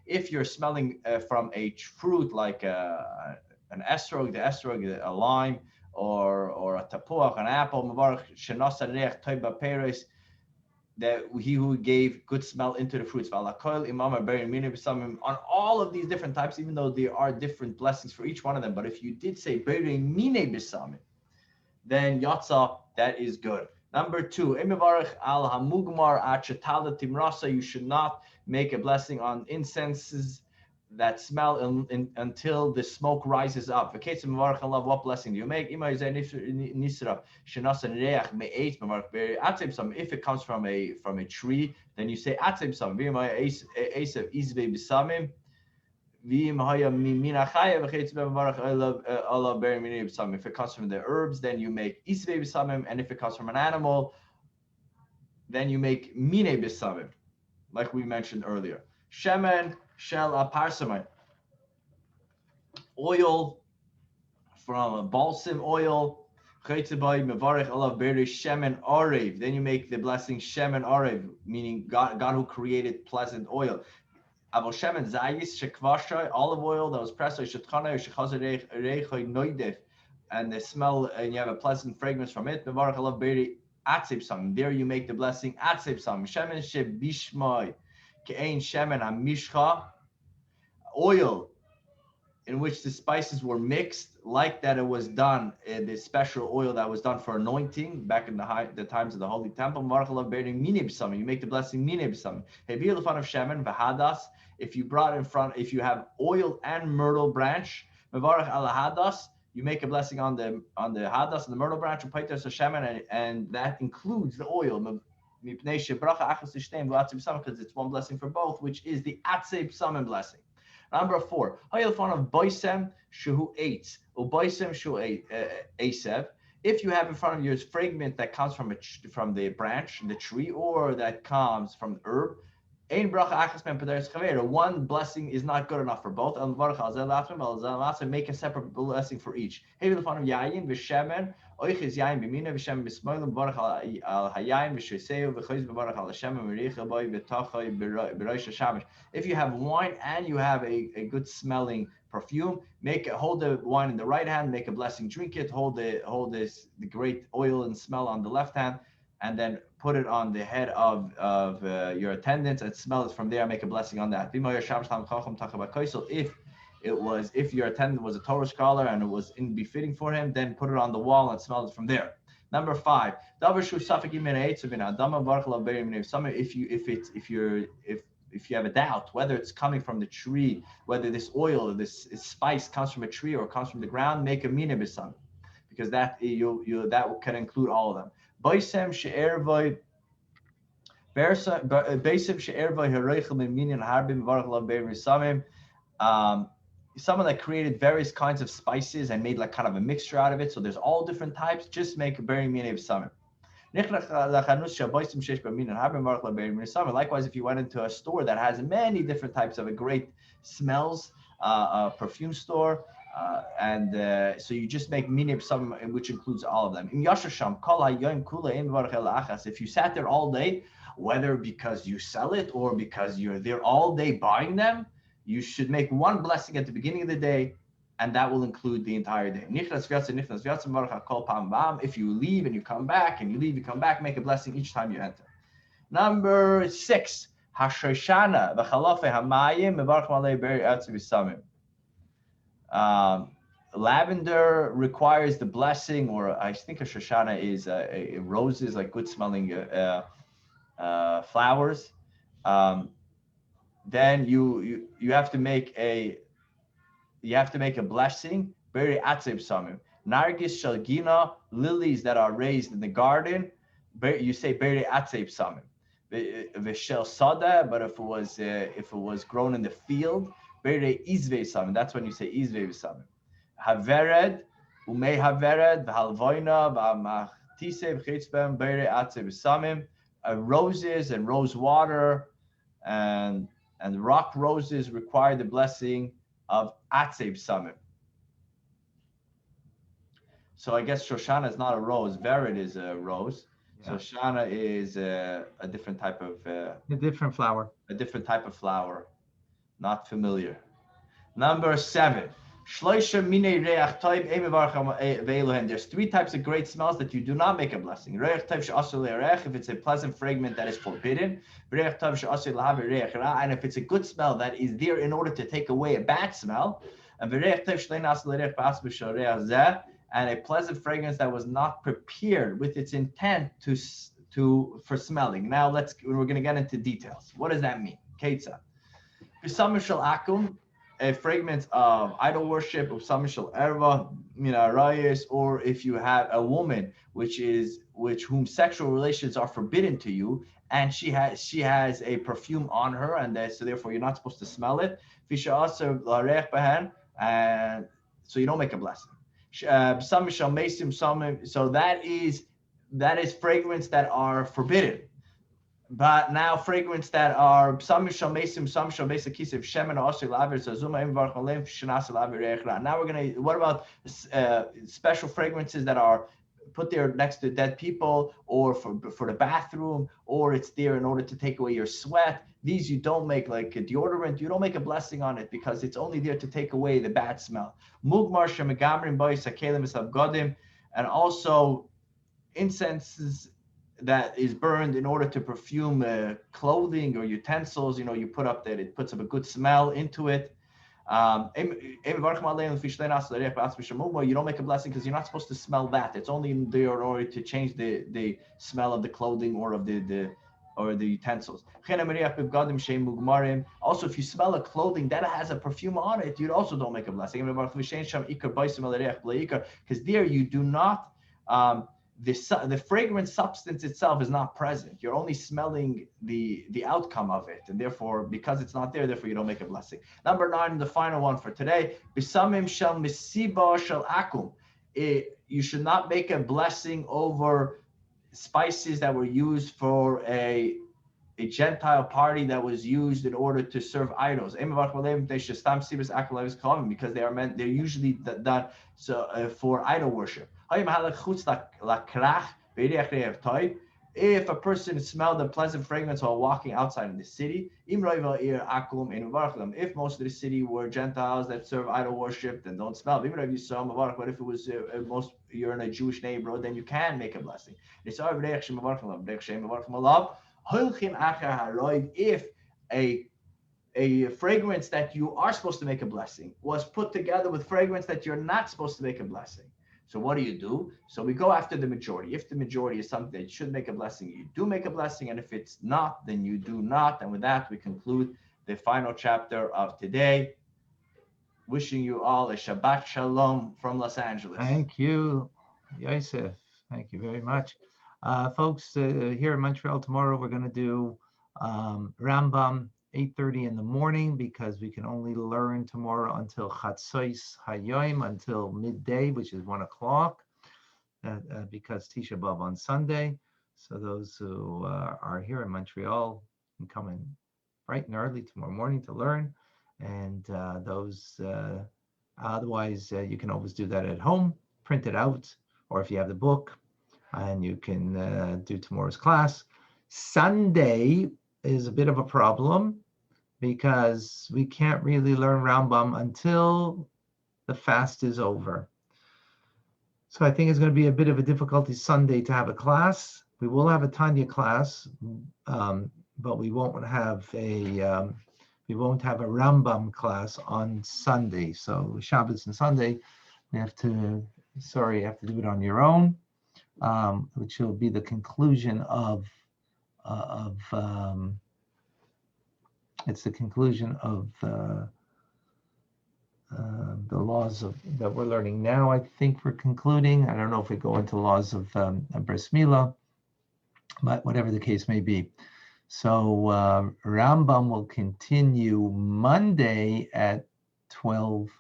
If you're smelling from a fruit like an estrog, a lime, or a tapuach, an apple, that he who gave good smell into the fruits. On all of these different types, even though there are different blessings for each one of them, but if you did say then yatsa, that is good. Number 2, you should not make a blessing on incenses that smell until the smoke rises up. What blessing do you make? If it comes from a tree, then you say if it comes from the herbs, then you make isvei b'samim, and if it comes from an animal, then you make mine b'samim, like we mentioned earlier. Shemen shel aparsamite, oil from balsam oil. Then you make the blessing shemen orev, meaning God who created pleasant oil. Olive oil that was pressed, and the smell, and you have a pleasant fragrance from it. There you make the blessing oil in which the spices were mixed, like that it was done, the special oil that was done for anointing back in the times of the Holy Temple. You make the blessing if you brought in front, if you have oil and myrtle branch, you make a blessing on the hadas and the myrtle branch, and that includes the oil. Because it's one blessing for both, which is the Atzei Psamim blessing. Number 4, boisem shu eitz, boisem shu asev. If you have in front of you a fragment that comes from the branch, the tree, or that comes from the herb, one blessing is not good enough for both. Make a separate blessing for each. If you have wine and you have a good smelling perfume, hold the wine in the right hand, make a blessing, drink it, hold the great oil and smell on the left hand, and then put it on the head of your attendants and smell it from there, make a blessing on that. If your attendant was a Torah scholar and it was befitting for him, then put it on the wall and smell it from there. Number 5, if you have a doubt whether it's coming from the tree, whether this oil, this spice comes from a tree or comes from the ground, make a mina b'samim, because that can include all of them. Someone that created various kinds of spices and made like kind of a mixture out of it, so there's all different types, just make a beri mina b'samim. Likewise, if you went into a store that has many different types of great smells, a perfume store, so you just make mina b'samim, which includes all of them. If you sat there all day, whether because you sell it or because you're there all day buying them, you should make one blessing at the beginning of the day, and that will include the entire day. If you leave and you come back, and you leave, you come back, make a blessing each time you enter. Number 6, lavender requires the blessing, or I think a Shoshana is roses, like good smelling flowers. Then you have to make a blessing. Beri atzeb samim. Nargis shalgina, lilies that are raised in the garden. You say beri atzeb samim. V'shel sada, but if it was grown in the field, beri izvei samim. That's when you say izvei samim. Havered, umei havered, v'halvoina, v'amatise v'chitzbem, beri atzeb samim. Roses and rose water and rock roses require the blessing of atzeb samim. So I guess Shoshana is not a rose. Vered is a rose. Yeah. Shoshana is a different type of a different flower. A different type of flower. Not familiar. Number 7. There's 3 types of great smells that you do not make a blessing. If it's a pleasant fragrance that is forbidden, and if it's a good smell that is there in order to take away a bad smell, and a pleasant fragrance that was not prepared with its intent for smelling. Now we're going to get into details. What does that mean? Ketzah. A fragrance of idol worship, of samishal erva, minarayis, or if you have a woman whom sexual relations are forbidden to you, and she has a perfume on her, and so therefore you're not supposed to smell it. And so you don't make a blessing. So that is fragrance that are forbidden. But now fragrance that are now we're gonna, what about special fragrances that are put there next to dead people, or for the bathroom, or it's there in order to take away your sweat? These you don't make, like a deodorant, you don't make a blessing on it because it's only there to take away the bad smell. And also incenses that is burned in order to perfume clothing or utensils, you put up that it puts up a good smell into it. You don't make a blessing because you're not supposed to smell that. It's only there in order to change the smell of the clothing or of the utensils. Also, if you smell a clothing that has a perfume on it, you also don't make a blessing. Because there you do not, the fragrance substance itself is not present. You're only smelling the outcome of it. And therefore, because it's not there, therefore you don't make a blessing. Number 9, the final one for today. You should not make a blessing over spices that were used for a Gentile party that was used in order to serve idols. Because they're usually done for idol worship. If a person smelled a pleasant fragrance while walking outside in the city, if most of the city were Gentiles that serve idol worship, then don't smell. But if it was you're in a Jewish neighborhood, then you can make a blessing. If a fragrance that you are supposed to make a blessing was put together with fragrance that you're not supposed to make a blessing. So what do? So we go after the majority. If the majority is something that should make a blessing, you do make a blessing. And if it's not, then you do not. And with that, we conclude the final chapter of today. Wishing you all a Shabbat Shalom from Los Angeles. Thank you, Yosef. Thank you very much. Folks, here in Montreal tomorrow, we're going to do Rambam 8:30 in the morning, because we can only learn tomorrow until Chatzos Hayom, until midday, which is 1 o'clock, because Tisha B'Av on Sunday. So those who are here in Montreal can come in bright and early tomorrow morning to learn. And otherwise, you can always do that at home, print it out, or if you have the book, and you can do tomorrow's class. Sunday is a bit of a problem because we can't really learn Rambam until the fast is over. So I think it's going to be a bit of a difficulty Sunday to have a class. We will have a Tanya class, but we won't have a Rambam class on Sunday. So Shabbos and Sunday, We have to, sorry, you have to do it on your own, which will be the conclusion it's the conclusion of the laws that we're learning now. I think we're concluding. I don't know if we go into laws of bris milah, but whatever the case may be. So Rambam will continue Monday at 12:45.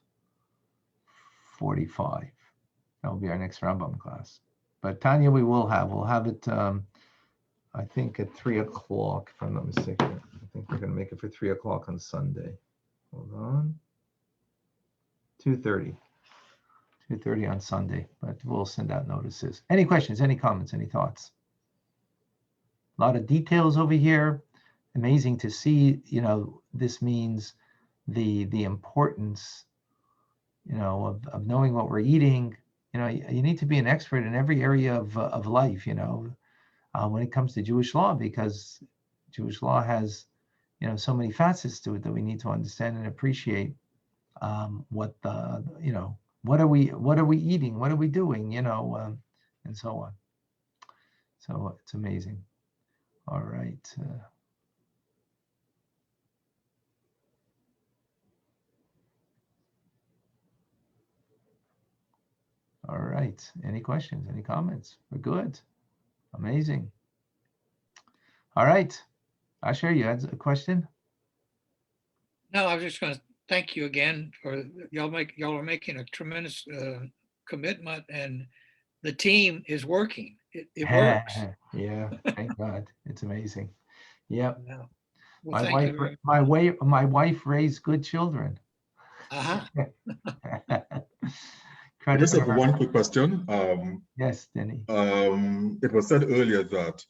That will be our next Rambam class. But Tanya, we'll have it, I think at 3 o'clock, if I'm not mistaken. I think we're going to make it for 3 o'clock on Sunday. Hold on. 2:30 on Sunday, but we'll send out notices. Any questions, any comments, any thoughts? A lot of details over here. Amazing to see, this means the importance, of knowing what we're eating. You need to be an expert in every area of life, when it comes to Jewish law, because Jewish law has, so many facets to it that we need to understand and appreciate. What are we eating? What are we doing? And so on. So it's amazing. All right. All right. Any questions? Any comments? We're good. Amazing. All right. Asher, you had a question? No, I was just going to thank you again for y'all are making a tremendous commitment, and the team is working. It works. Yeah, thank God. It's amazing. Yep. Yeah. Well, thank you very my wife raised good children. Uh-huh. I Credit just to have her. one quick question. Yes, Denny. It was said earlier that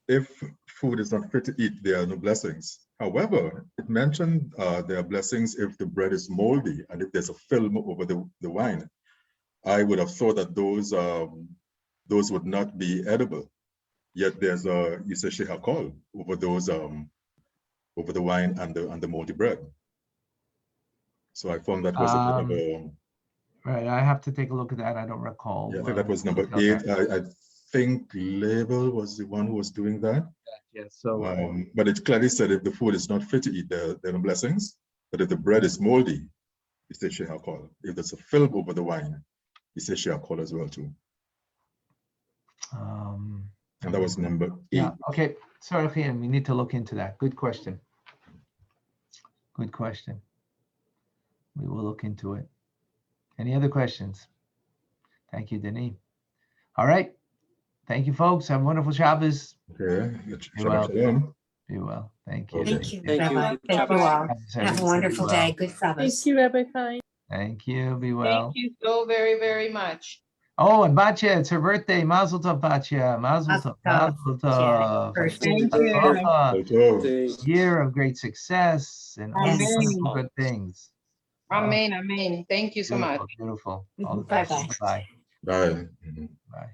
if food is not fit to eat, there are no blessings. However, it mentioned there are blessings if the bread is moldy and if there's a film over the wine. I would have thought that those would not be edible. Yet there's a Yisrael Hakol over those over the wine and the moldy bread. So I found that was a bit of a Right, I have to take a look at that. I don't recall. yeah, I think that was number 8. I think Label was the one who was doing that. Yes. So but it clearly said if the food is not fit to eat, there are no blessings. But if the bread is moldy, it says Shea Hakol. If there's a film over the wine, it says Shea Hakol as well too. And that was number 8. yeah. Okay. Sorry, Chian, we need to look into that. Good question. Good question. We will look into it. Any other questions? Thank you, Denis. All right. Thank you, folks. Have a wonderful Shabbos. Okay. well. Shalom. Be well. Thank you. Okay. Thank you, Thank you. Rabbi. Thank you all. Have a wonderful day. Good Shabbos. Thank you, Rabbi Fine. Thank you. Be well. Thank you so very, very much. Oh, and Batya, it's her birthday. Mazel tov, Batya. Mazel tov. Mazel tov. Mazel tov. First Thank you. Year of great success and all Amen. wonderful good things. Amen. Amen. Thank you so much. Beautiful. All the Bye-bye. best. Bye. Bye. Bye.